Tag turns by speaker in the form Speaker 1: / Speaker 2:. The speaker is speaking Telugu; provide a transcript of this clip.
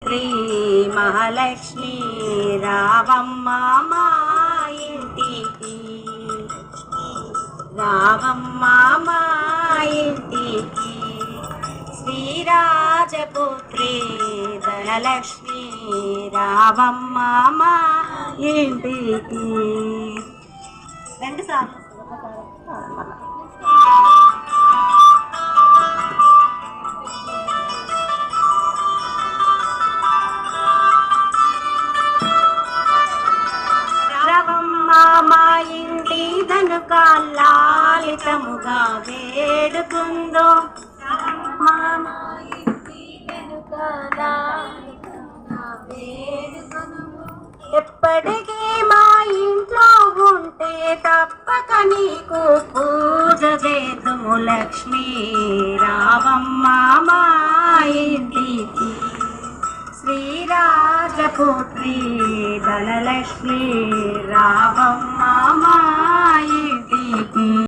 Speaker 1: శ్రీ మహాలక్ష్మి రావమ్మ మా ఇంటికి, రావమ్మ మా ఇంటికి. శ్రీరాజపుత్రి ధనలక్ష్మి రావమ్మ మా ఇంటికి. రెండు సార్లు మా ఇంటి ధనుక లాలితముగా వేడుకుందో, ఎప్పటికీ మా ఇంట్లో ఉంటే తప్పక నీకు పూజ చేతుము లక్ష్మీ రావమ్మ మా ఇంటికి. శ్రీరాజపుత్రి ధనలక్ష్మి రావమ్మ